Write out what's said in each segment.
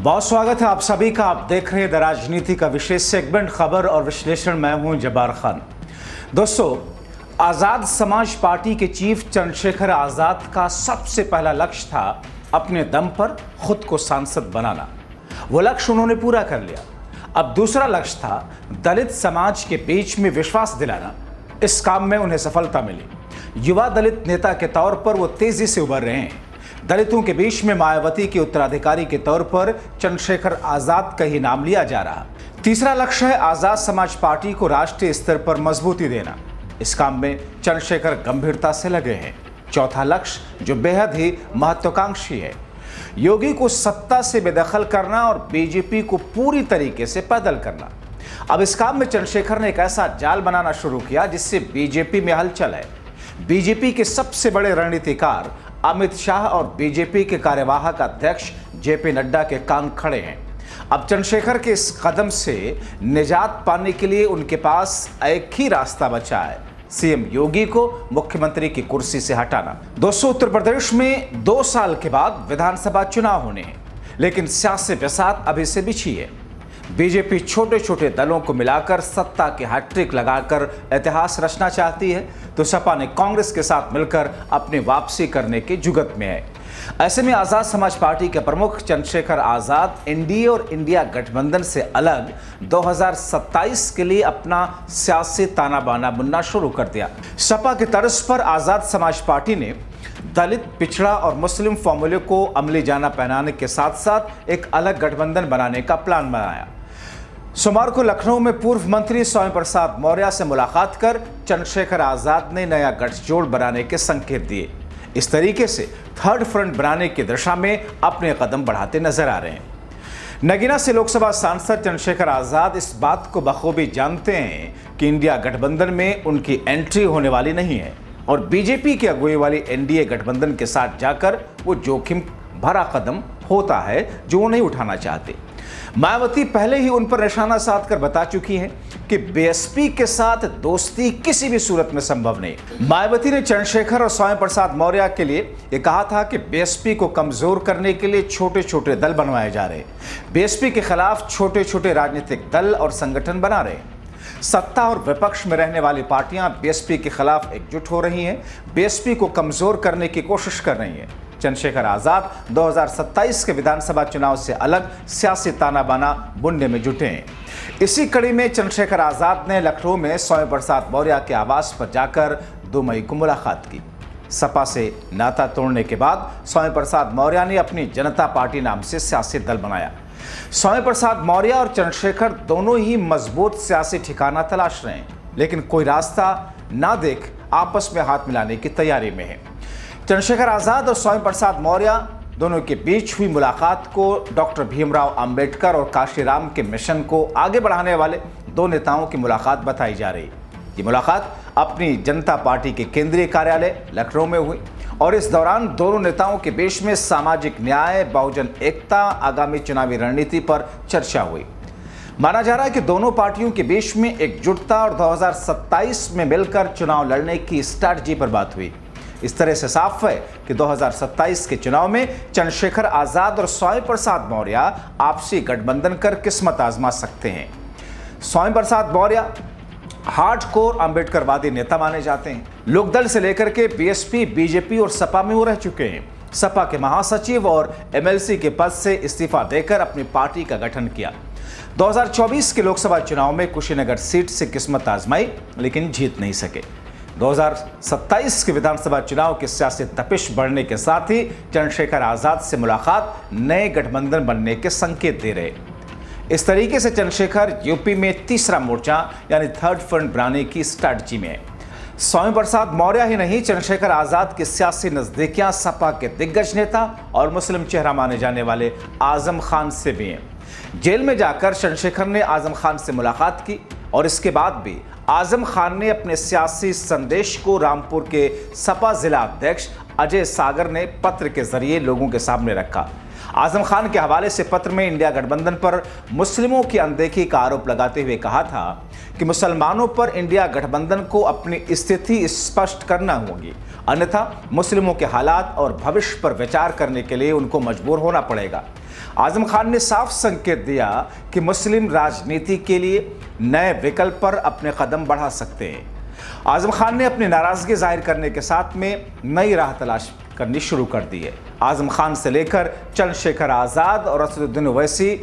बहुत स्वागत है आप सभी का। आप देख रहे हैं द राजनीति का विशेष सेगमेंट खबर और विश्लेषण। मैं हूं जब्बार खान। दोस्तों, आज़ाद समाज पार्टी के चीफ चंद्रशेखर आज़ाद का सबसे पहला लक्ष्य था अपने दम पर खुद को सांसद बनाना। वो लक्ष्य उन्होंने पूरा कर लिया। अब दूसरा लक्ष्य था दलित समाज के बीच में विश्वास दिलाना। इस काम में उन्हें सफलता मिली। युवा दलित नेता के तौर पर वो तेजी से उभर रहे हैं। दलितों के बीच में मायावती के उत्तराधिकारी के तौर पर चंद्रशेखर आज़ाद का ही नाम लिया जा रहा। तीसरा लक्ष्य है आज़ाद समाज पार्टी को राष्ट्रीय स्तर पर मजबूती देना। इस काम में चंद्रशेखर गंभीरता से लगे हैं। चौथा लक्ष्य जो बेहद ही महत्वाकांक्षी है, योगी को सत्ता से बेदखल करना और बीजेपी को पूरी तरीके से पैदल करना। अब इस काम में चंद्रशेखर ने एक ऐसा जाल बनाना शुरू किया जिससे बीजेपी में हलचल है। बीजेपी के सबसे बड़े रणनीतिकार अमित शाह और बीजेपी के कार्यवाहक अध्यक्ष जेपी नड्डा के कान खड़े हैं। अब चंद्रशेखर के इस कदम से निजात पाने के लिए उनके पास एक ही रास्ता बचा है, सीएम योगी को मुख्यमंत्री की कुर्सी से हटाना। दोस्तों, उत्तर प्रदेश में 2 साल के बाद विधानसभा चुनाव होने हैं, लेकिन सियासी बिसात अभी से बिछी है। बीजेपी छोटे छोटे दलों को मिलाकर सत्ता की हैट्रिक लगाकर इतिहास रचना चाहती है, तो सपा ने कांग्रेस के साथ मिलकर अपनी वापसी करने की जुगत में है। ऐसे में आज़ाद समाज पार्टी के प्रमुख चंद्रशेखर आज़ाद एनडीए और इंडिया गठबंधन से अलग 2027 के लिए अपना सियासी ताना बाना बुनना शुरू कर दिया। सपा की तर्ज पर आज़ाद समाज पार्टी ने दलित, पिछड़ा और मुस्लिम फॉर्मूले को अमली जाना पहनाने के साथ साथ एक अलग गठबंधन बनाने का प्लान बनाया। सोमवार को लखनऊ में पूर्व मंत्री स्वामी प्रसाद मौर्य से मुलाकात कर चंद्रशेखर आज़ाद ने नया गठजोड़ बनाने के संकेत दिए। इस तरीके से थर्ड फ्रंट बनाने की दिशा में अपने कदम बढ़ाते नजर आ रहे हैं। नगीना से लोकसभा सांसद चंद्रशेखर आज़ाद इस बात को बखूबी जानते हैं कि इंडिया गठबंधन में उनकी एंट्री होने वाली नहीं है और बीजेपी की अगुवाई वाली एनडीए गठबंधन के साथ जाकर वो जोखिम भरा कदम होता है जो वो नहीं उठाना चाहते। मायावती पहले ही उन पर निशाना साध कर बता चुकी हैं कि बीएसपी के साथ दोस्ती किसी भी सूरत में संभव नहीं। मायावती ने चंद्रशेखर और स्वामी प्रसाद मौर्य के लिए यह कहा था कि बीएसपी को कमजोर करने के लिए छोटे छोटे दल बनवाए जा रहे हैं। बीएसपी के खिलाफ छोटे छोटे राजनीतिक दल और संगठन बना रहे हैं। सत्ता और विपक्ष में रहने वाली पार्टियां बीएसपी के खिलाफ एकजुट हो रही हैं, बीएसपी को कमजोर करने की कोशिश कर रही हैं। चंद्रशेखर आज़ाद 2027 के विधानसभा चुनाव से अलग सियासी ताना बाना बुनने में जुटे हैं। इसी कड़ी में चंद्रशेखर आज़ाद ने लखनऊ में स्वामी प्रसाद मौर्य के आवास पर जाकर 2 मई को मुलाकात की। सपा से नाता तोड़ने के बाद स्वामी प्रसाद मौर्य ने अपनी जनता पार्टी नाम से सियासी दल बनाया। स्वामी प्रसाद मौर्य और चंद्रशेखर दोनों ही मजबूत सियासी ठिकाना तलाश रहे हैं, लेकिन कोई रास्ता ना देख आपस में हाथ मिलाने की तैयारी में है। चंद्रशेखर आज़ाद और स्वामी प्रसाद मौर्य दोनों के बीच हुई मुलाकात को डॉक्टर भीमराव अंबेडकर और काशीराम के मिशन को आगे बढ़ाने वाले 2 नेताओं की मुलाकात बताई जा रही। ये मुलाकात अपनी जनता पार्टी के केंद्रीय कार्यालय लखनऊ में हुई और इस दौरान दोनों नेताओं के बीच में सामाजिक न्याय, बहुजन एकता, आगामी चुनावी रणनीति पर चर्चा हुई। माना जा रहा है कि दोनों पार्टियों के बीच में एकजुटता और 2027 में मिलकर चुनाव लड़ने की स्ट्रैटेजी पर बात हुई। इस तरह से साफ है कि 2027 के चुनाव में चंद्रशेखर आज़ाद और स्वामी प्रसाद मौर्य आपसी गठबंधन कर किस्मत आजमा सकते हैं। स्वामी प्रसाद मौर्य हार्डकोर अंबेडकरवादी नेता माने जाते हैं। लोकदल से लेकर के बीएसपी, बीजेपी और सपा में वो रह चुके हैं। सपा के महासचिव और एमएलसी के पद से इस्तीफा देकर अपनी पार्टी का गठन किया। 2024 के लोकसभा चुनाव में कुशीनगर सीट से किस्मत आजमाई, लेकिन जीत नहीं सके। 2027 के विधानसभा चुनाव की सियासी तपिश बढ़ने के साथ ही चंद्रशेखर आज़ाद से मुलाकात नए गठबंधन बनने के संकेत दे रहे। इस तरीके से चंद्रशेखर यूपी में तीसरा मोर्चा यानी थर्ड फ्रंट बनाने की स्ट्रैटेजी में है। स्वामी प्रसाद मौर्य ही नहीं, चंद्रशेखर आज़ाद की सियासी नजदीकियां सपा के दिग्गज नेता और मुस्लिम चेहरा माने जाने वाले आजम खान से भी हैं। जेल में जाकर चंद्रशेखर ने आजम खान से मुलाकात की और इसके बाद भी आजम खान ने अपने सियासी संदेश को रामपुर के सपा जिला अध्यक्ष अजय सागर ने पत्र के जरिए लोगों के सामने रखा। आजम खान के हवाले से पत्र में इंडिया गठबंधन पर मुस्लिमों की अनदेखी का आरोप लगाते हुए कहा था कि मुसलमानों पर इंडिया गठबंधन को अपनी स्थिति स्पष्ट करना होगी, अन्यथा मुस्लिमों के हालात और भविष्य पर विचार करने के लिए उनको मजबूर होना पड़ेगा। आजम खान ने साफ संकेत दिया कि मुस्लिम राजनीति के लिए नए विकल्प पर अपने कदम बढ़ा सकते हैं। आजम खान ने अपनी नाराजगी जाहिर करने के साथ में नई राह तलाश करनी शुरू कर दी है। आजम खान से लेकर चंद्रशेखर आज़ाद और असदुद्दीन ओवैसी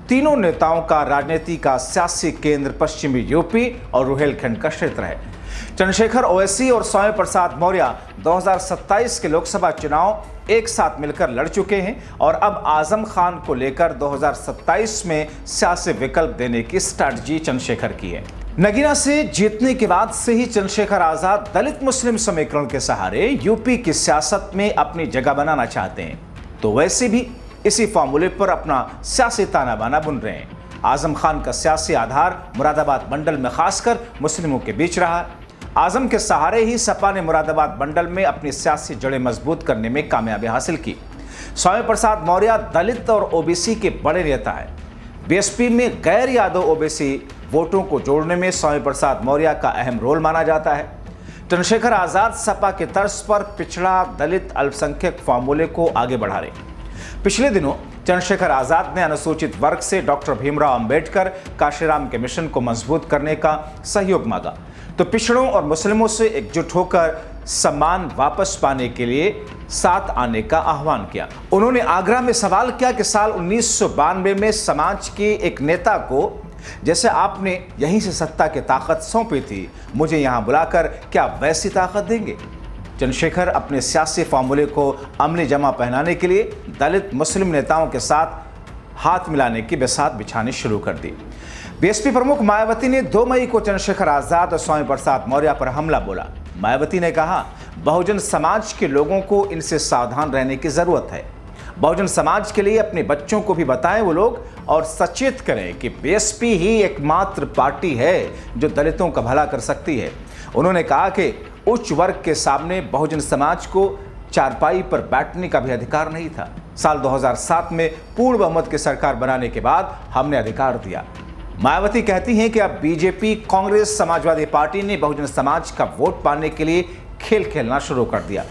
तीनों नेताओं का राजनीति का सियासी केंद्र पश्चिमी यूपी और रुहेलखंड का क्षेत्र है। चंद्रशेखर ओवैसी और स्वामी प्रसाद मौर्य 2027 के लोकसभा चुनाव एक साथ मिलकर लड़ चुके हैं और अब आजम खान को लेकर 2027 में सियासी विकल्प देने की स्ट्रैटेजी चंद्रशेखर की है। नगीना से जीतने के बाद से ही चंद्रशेखर आजाद दलित मुस्लिम समीकरण के सहारे यूपी की सियासत में अपनी जगह बनाना चाहते हैं, तो वैसे भी इसी फॉर्मूले पर अपना सियासी ताना बाना बुन रहे हैं। आजम खान का सियासी आधार मुरादाबाद मंडल में खासकर मुस्लिमों के बीच रहा है। आजम के सहारे ही सपा ने मुरादाबाद मंडल में अपनी सियासी जड़ें मजबूत करने में कामयाबी हासिल की। स्वामी प्रसाद मौर्य दलित और ओबीसी के बड़े नेता हैं। बीएसपी में गैर यादव ओबीसी वोटों को जोड़ने में स्वामी प्रसाद मौर्य का अहम रोल माना जाता है। चंद्रशेखर आजाद सपा के तर्ज पर पिछड़ा दलित अल्पसंख्यक फॉर्मूले को आगे बढ़ा रहे। पिछले दिनों चंद्रशेखर आजाद ने अनुसूचित वर्ग से डॉक्टर भीमराव अंबेडकर काशीराम के मिशन को मजबूत करने का सहयोग मांगा, तो पिछड़ों और मुस्लिमों से एकजुट होकर सम्मान वापस पाने के लिए साथ आने का आह्वान किया। उन्होंने आगरा में सवाल किया कि साल 1992 में समाज के एक नेता को जैसे आपने यहीं से सत्ता की ताकत सौंपी थी, मुझे यहां बुलाकर क्या वैसी ताकत देंगे? चंद्रशेखर अपने सियासी फॉर्मूले को अमली जमा पहनाने के लिए दलित मुस्लिम नेताओं के साथ हाथ मिलाने की बिसात बिछानी शुरू कर दी। बीएसपी प्रमुख मायावती ने 2 मई को चंद्रशेखर आजाद और स्वामी प्रसाद मौर्य पर हमला बोला। मायावती ने कहा, बहुजन समाज के लोगों को इनसे सावधान रहने की जरूरत है। बहुजन समाज के लिए अपने बच्चों को भी बताएं वो लोग और सचेत करें कि बीएसपी ही एकमात्र पार्टी है जो दलितों का भला कर सकती है। उन्होंने कहा कि उच्च वर्ग के सामने बहुजन समाज को चारपाई पर बैठने का भी अधिकार नहीं था। साल 2007 में पूर्ण बहुमत की सरकार बनाने के बाद हमने अधिकार दिया। मायावती कहती हैं कि अब बीजेपी, कांग्रेस, समाजवादी पार्टी ने बहुजन समाज का वोट पाने के लिए खेल खेलना शुरू कर दिया।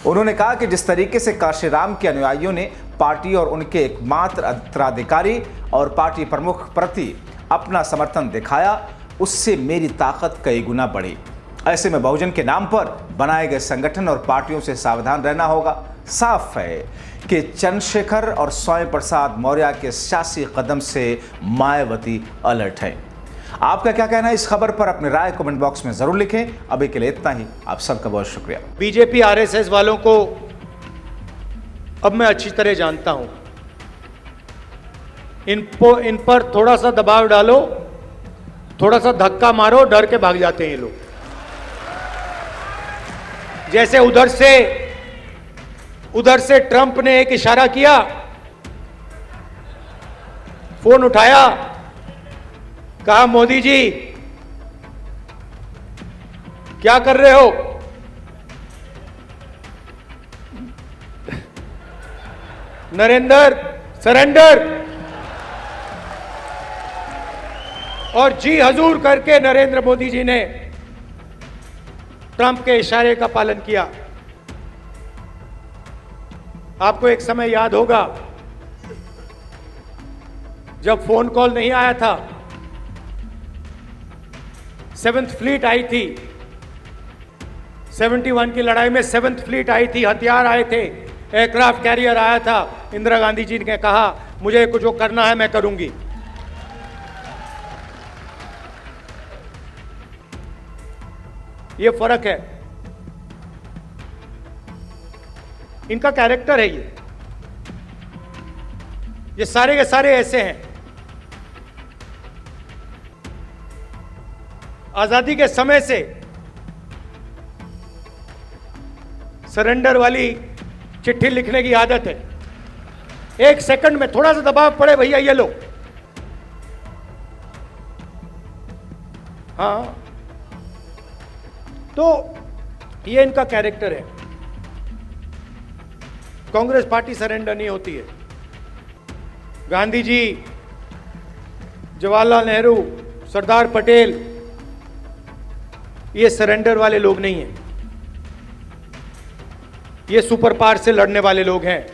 उन्होंने कहा कि जिस तरीके से काशीराम के अनुयायियों ने पार्टी और उनके एकमात्र उत्तराधिकारी और पार्टी प्रमुख प्रति अपना समर्थन दिखाया, उससे मेरी ताकत कई गुना बढ़ी। ऐसे में बहुजन के नाम पर बनाए गए संगठन और पार्टियों से सावधान रहना होगा। साफ है कि चंद्रशेखर और स्वामी प्रसाद मौर्य के सियासी कदम से मायावती अलर्ट है। आपका क्या कहना है इस खबर पर? अपनी राय कमेंट बॉक्स में जरूर लिखें। अभी के लिए इतना ही। आप सबका बहुत शुक्रिया। बीजेपी आरएसएस वालों को अब मैं अच्छी तरह जानता हूं। इन पर थोड़ा सा दबाव डालो, थोड़ा सा धक्का मारो, डर के भाग जाते हैं ये लोग। जैसे उधर से ट्रंप ने एक इशारा किया, फोन उठाया, कहा मोदी जी क्या कर रहे हो? नरेंद्र सरेंडर, और जी हजूर करके नरेंद्र मोदी जी ने ट्रंप के इशारे का पालन किया। आपको एक समय याद होगा जब फोन कॉल नहीं आया था, 7th फ्लीट आई थी, 71 की लड़ाई में 7th फ्लीट आई थी, हथियार आए थे, एयरक्राफ्ट कैरियर आया था। इंदिरा गांधी जी ने कहा मुझे कुछ जो करना है मैं करूंगी। ये फर्क है, इनका कैरेक्टर है। ये सारे के सारे ऐसे हैं। आजादी के समय से सरेंडर वाली चिट्ठी लिखने की आदत है। 1 सेकंड में थोड़ा सा दबाव पड़े, भैया ये लो। हाँ, तो ये इनका कैरेक्टर है। कांग्रेस पार्टी सरेंडर नहीं होती है। गांधी जी, जवाहरलाल नेहरू, सरदार पटेल, ये सरेंडर वाले लोग नहीं हैं। ये सुपर पावर से लड़ने वाले लोग हैं।